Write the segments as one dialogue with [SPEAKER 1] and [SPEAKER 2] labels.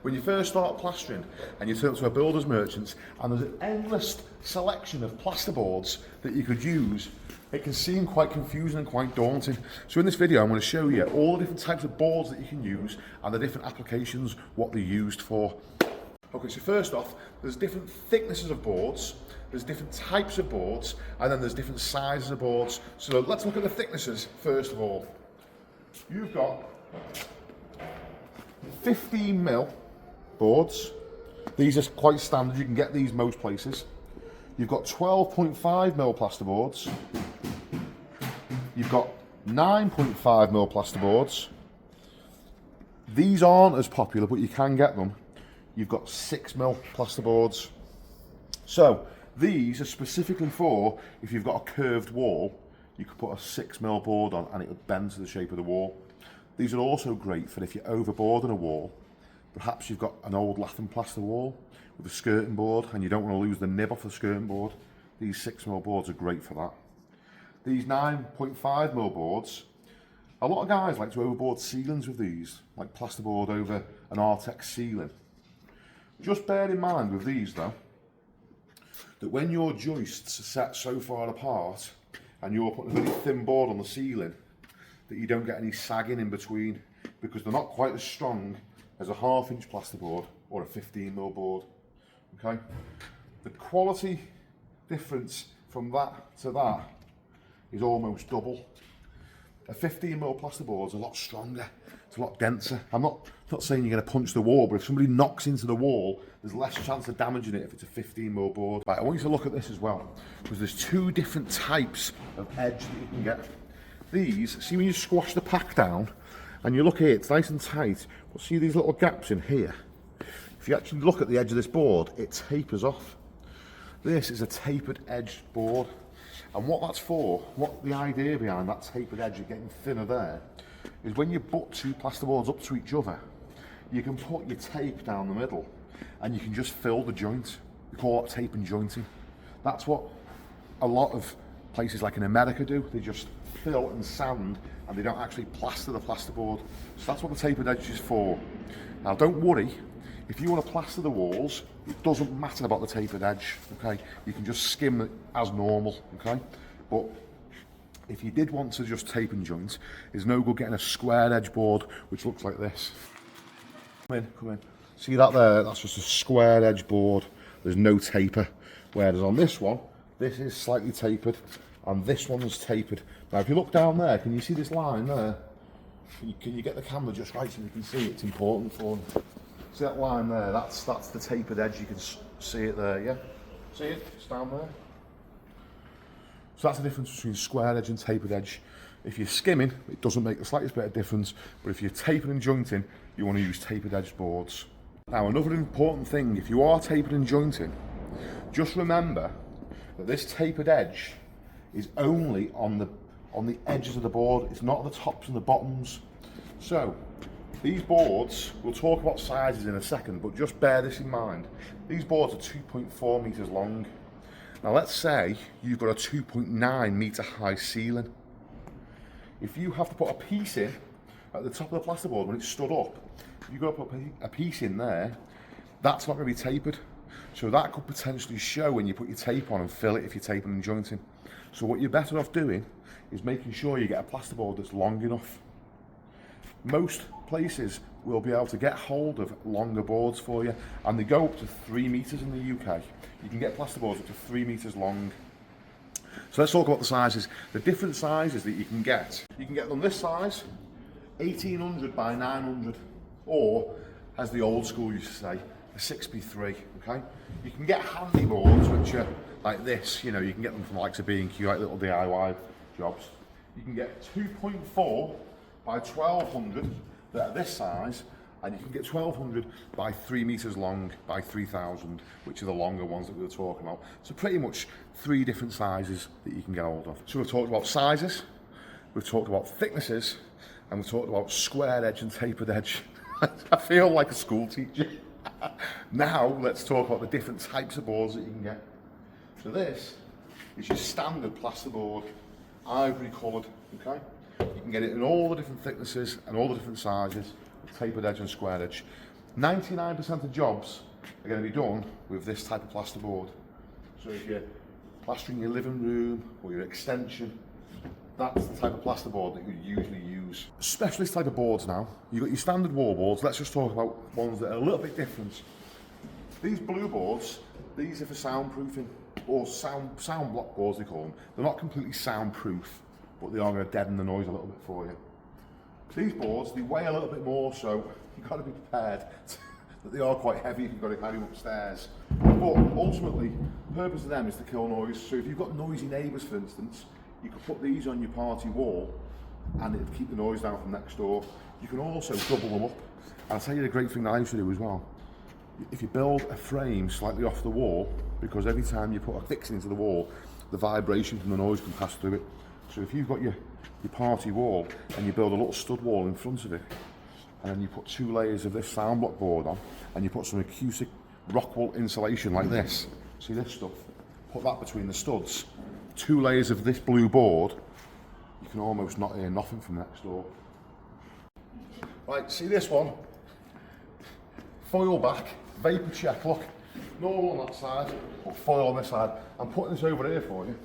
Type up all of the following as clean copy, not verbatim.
[SPEAKER 1] when you first start plastering and you turn to a builder's merchant and there's an endless selection of plasterboards that you could use, it can seem quite confusing and quite daunting. So in this video I'm going to show you all the different types of boards that you can use and the different applications, what they're used for. Okay, so first off, there's different thicknesses of boards, there's different types of boards, and then there's different sizes of boards. So let's look at the thicknesses first of all. You've got 15mm boards. These are quite standard, you can get these most places. You've got 12.5mm plasterboards. You've got 9.5mm plasterboards. These aren't as popular, but you can get them. You've got 6mm plasterboards. So these are specifically for if you've got a curved wall, you could put a 6mm board on and it would bend to the shape of the wall. These are also great for if you're overboarding a wall. Perhaps you've got an old lath and plaster wall with a skirting board and you don't want to lose the nib off the skirting board. These 6mm boards are great for that. These 9.5mm boards, a lot of guys like to overboard ceilings with these, like plasterboard over an Artex ceiling. Just bear in mind with these though, that when your joists are set so far apart and you're putting a very thin board on the ceiling, that you don't get any sagging in between, because they're not quite as strong as a 1/2 inch plasterboard or a 15mm board. Okay, the quality difference from that to that is almost double. A 15mm plasterboard is a lot stronger, it's a lot denser. I'm not saying you're going to punch the wall, but if somebody knocks into the wall, there's less chance of damaging it if it's a 15mm board. Right, I want you to look at this as well, because there's two different types of edge that you can get. These, see when you squash the pack down, and you look here, it's nice and tight, but see these little gaps in here? If you actually look at the edge of this board, it tapers off. This is a tapered edged board. And what that's for, what the idea behind that tapered edge of getting thinner there, is when you butt two plasterboards up to each other, you can put your tape down the middle and you can just fill the joint. We call that tape and jointing. That's what a lot of places like in America do. They just fill and sand and they don't actually plaster the plasterboard. So that's what the tapered edge is for. Now don't worry, if you want to plaster the walls, it doesn't matter about the tapered edge, okay? You can just skim it as normal, okay? But if you did want to just tape and joint, it's no good getting a square edge board which looks like this. Come in. See that there? That's just a square edge board. There's no taper. Whereas on this one, this is slightly tapered and this one's tapered. Now if you look down there, can you see this line there? Can you get the camera just right so you can see it's important for them? See that line there? That's the tapered edge. You can see it there, yeah? See it? It's down there. So that's the difference between square edge and tapered edge. If you're skimming, it doesn't make the slightest bit of difference, but if you're tapering and jointing, you want to use tapered edge boards. Now another important thing, if you are tapered and jointing, just remember that this tapered edge is only on the edges of the board. It's not the tops and the bottoms. So these boards, we'll talk about sizes in a second, but just bear this in mind. These boards are 2.4 meters long. Now let's say you've got a 2.9 meter high ceiling. If you have to put a piece in at the top of the plasterboard when it's stood up, if you've got to put a piece in there, that's not going to be tapered. So that could potentially show when you put your tape on and fill it if you're taping and jointing. So what you're better off doing is making sure you get a plasterboard that's long enough. Most places will be able to get hold of longer boards for you, and they go up to 3 meters in the UK. You can get plasterboards up to 3 meters long. So let's talk about the sizes. The different sizes that you can get. You can get them this size, 1800 by 900, or as the old school used to say, a 6x3, okay? You can get handy boards which are like this, you know, you can get them from the likes of B&Q, like little DIY jobs. You can get 2.4 by 1200 that are this size, and you can get 1200 by 3 meters long by 3000, which are the longer ones that we were talking about. So pretty much 3 different sizes that you can get hold of. So we've talked about sizes, we've talked about thicknesses, and we've talked about square edge and tapered edge. I feel like a school teacher. Now let's talk about the different types of boards that you can get. So this is your standard plasterboard, ivory coloured, okay? You can get it in all the different thicknesses and all the different sizes, tapered edge and square edge. 99% of jobs are going to be done with this type of plasterboard. So if you're plastering your living room or your extension, that's the type of plasterboard that you usually use. Specialist type of boards now. You've got your standard wall boards. Let's just talk about ones that are a little bit different. These blue boards, these are for soundproofing, or sound block boards they call them. They're not completely soundproof, but they are going to deaden the noise a little bit for you. These boards, they weigh a little bit more, so you've got to be prepared that they are quite heavy if you've got to carry them upstairs. But ultimately, the purpose of them is to kill noise. So if you've got noisy neighbours, for instance, you could put these on your party wall and it'd keep the noise down from next door. You can also double them up. And I'll tell you the great thing that I used to do as well. If you build a frame slightly off the wall, because every time you put a fixing into the wall, the vibration from the noise can pass through it. So if you've got your party wall and you build a little stud wall in front of it, and then you put 2 layers of this sound block board on, and you put some acoustic rock wool insulation like this, see this stuff, put that between the studs, 2 layers of this blue board, you can almost not hear nothing from next door. Right, see this one? Foil back, vapor check, look, normal on that side, but foil on this side. I'm putting this over here for you,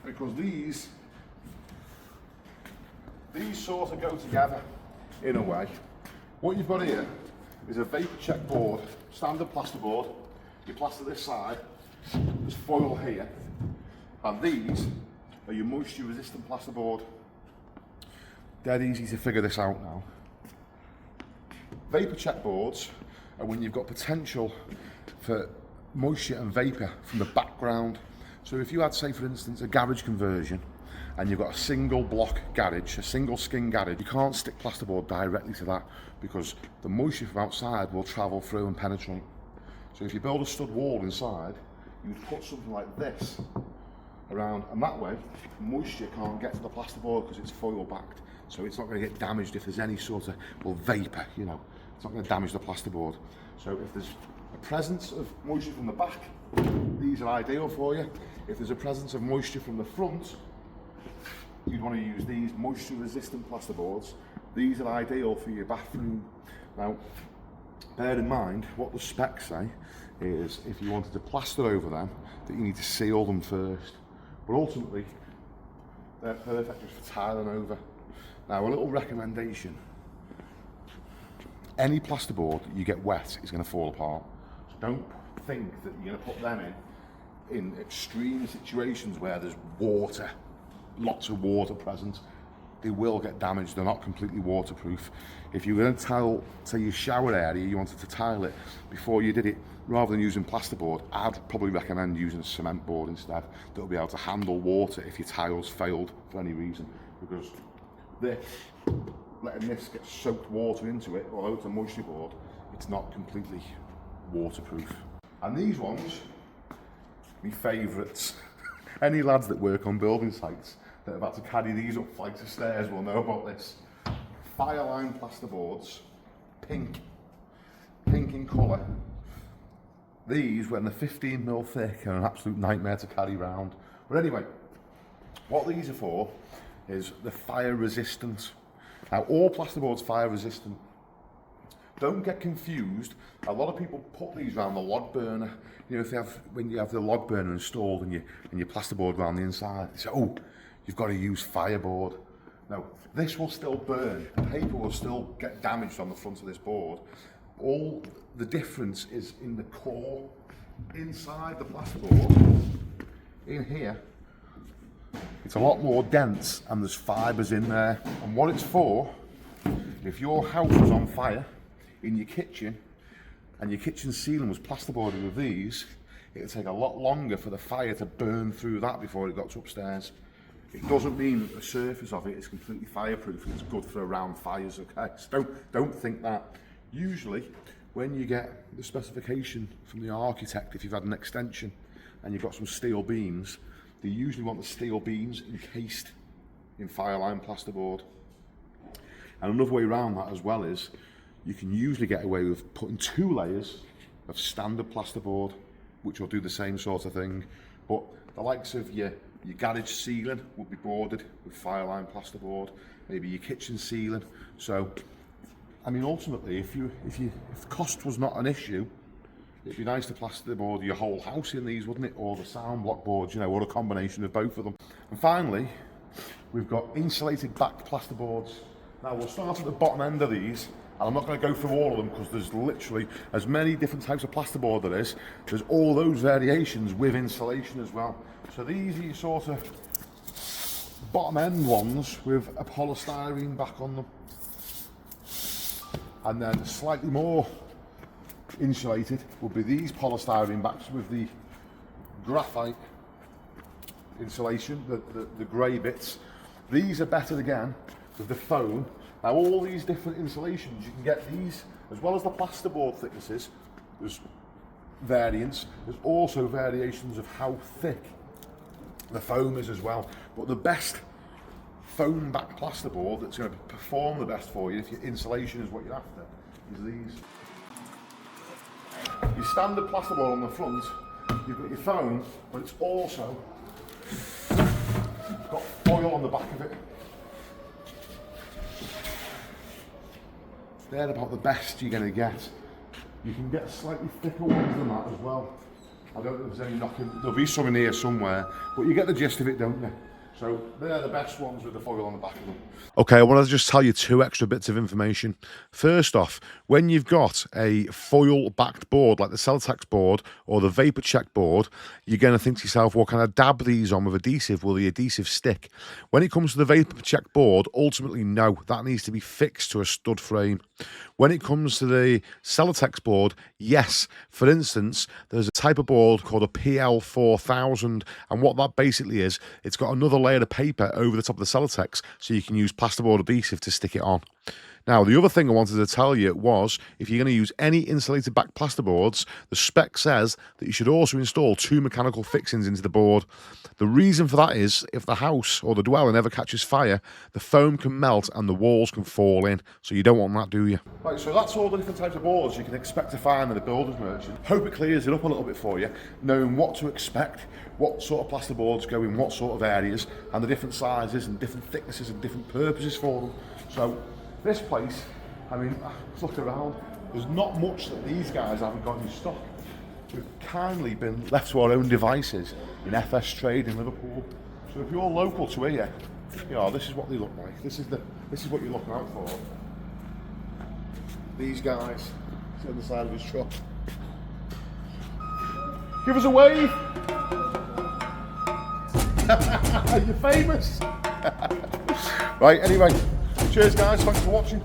[SPEAKER 1] because these sort of go together in a way. What you've got here is a vapor check board, standard plasterboard. You plaster this side, there's foil here, and these are your moisture resistant plasterboard. Dead easy to figure this out now. Vapor check boards are when you've got potential for moisture and vapor from the background. So if you had, say for instance, a garage conversion and you've got a single block garage, a single skin garage, you can't stick plasterboard directly to that because the moisture from outside will travel through and penetrate. So if you build a stud wall inside, you would put something like this around, and that way moisture can't get to the plasterboard because it's foil backed, so it's not going to get damaged if there's any sort of, well, vapor, you know, it's not going to damage the plasterboard. So if there's a presence of moisture from the back, these are ideal for you. If there's a presence of moisture from the front, you'd want to use these moisture resistant plasterboards. These are ideal for your bathroom. Now, bear in mind, what the specs say is if you wanted to plaster over them, that you need to seal them first. But ultimately, they're perfect just for tiling over. Now, a little recommendation. Any plasterboard that you get wet is going to fall apart. So don't think that you're going to put them in extreme situations where there's water, lots of water present. They will get damaged. They're not completely waterproof. If you're going to tile, say your shower area, you wanted to tile it before you did it, rather than using plasterboard, I'd probably recommend using a cement board instead. That'll be able to handle water if your tiles failed for any reason, because letting this get soaked water into it, although it's a moisture board, it's not completely waterproof. And these ones, my favourites. Any lads that work on building sites that have had to carry these up flights of stairs will know about this. Fireline plasterboards, pink in colour. These, when they're 15mm thick, are an absolute nightmare to carry around. But anyway, what these are for is the fire resistant. Now, all plasterboard's fire resistant. Don't get confused. A lot of people put these around the log burner. You know, when you have the log burner installed and your plasterboard around the inside, they say, oh, you've got to use fireboard. No, this will still burn. The paper will still get damaged on the front of this board. All the difference is in the core. Inside the plasterboard, in here, it's a lot more dense and there's fibres in there. And what it's for, if your house was on fire in your kitchen and your kitchen ceiling was plasterboarded with these, it would take a lot longer for the fire to burn through that before it got to upstairs. It doesn't mean that the surface of it is completely fireproof and it's good for around fires, okay? So don't think that. Usually, when you get the specification from the architect, if you've had an extension and you've got some steel beams, they usually want the steel beams encased in fireline plasterboard. And another way around that as well is, you can usually get away with putting 2 layers of standard plasterboard, which will do the same sort of thing. But the likes of your garage ceiling will be boarded with fireline plasterboard, maybe your kitchen ceiling. So I mean, ultimately, if cost was not an issue, it'd be nice to plasterboard your whole house in these, wouldn't it? Or the sound block boards, you know, or a combination of both of them. And finally, we've got insulated backed plasterboards. Now we'll start at the bottom end of these, and I'm not going to go through all of them because there's literally as many different types of plasterboard there is. There's all those variations with insulation as well. So these are your sort of bottom end ones with a polystyrene back on them. And then slightly more insulated would be these polystyrene backs with the graphite insulation, the grey bits. These are better again with the foam. Now all these different insulations, you can get these, as well as the plasterboard thicknesses, there's variants, there's also variations of how thick the foam is as well. But the best foam back plasterboard that's going to perform the best for you, if your insulation is what you're after, is these. Your standard plasterboard on the front, you've got your foam, but it's also got foil on the back of it. They're about the best you're going to get. You can get slightly thicker ones than that as well. I don't know if there's any knocking. There'll be some in here somewhere, but you get the gist of it, don't you? So they're the best ones with the foil on the back of them. Okay, I want to just tell you 2 extra bits of information. First off, when you've got a foil-backed board, like the Celotex board or the Vapor Check board, you're going to think to yourself, well, can I dab these on with adhesive? Will the adhesive stick? When it comes to the Vapor Check board, ultimately, no. That needs to be fixed to a stud frame. When it comes to the Celotex board, yes. For instance, there's a type of board called a PL4000, and what that basically is, it's got another layer of paper over the top of the Celotex, so you can use plasterboard adhesive to stick it on. Now, the other thing I wanted to tell you was, if you're going to use any insulated back plasterboards, the spec says that you should also install 2 mechanical fixings into the board. The reason for that is, if the house or the dwelling ever catches fire, the foam can melt and the walls can fall in, so you don't want that, do you? Right, so that's all the different types of boards you can expect to find in the builder's merchant. Hope it clears it up a little bit for you, knowing what to expect, what sort of plasterboards go in what sort of areas, and the different sizes and different thicknesses and different purposes for them. So this place, I mean, look around, there's not much that these guys haven't got in stock. We've kindly been left to our own devices in FS Trade in Liverpool. So if you're local to here, you know, this is what they look like. This is what you're looking out for. These guys sit on the side of his truck. Give us a wave. You're famous. Right, anyway, cheers guys, thanks for watching.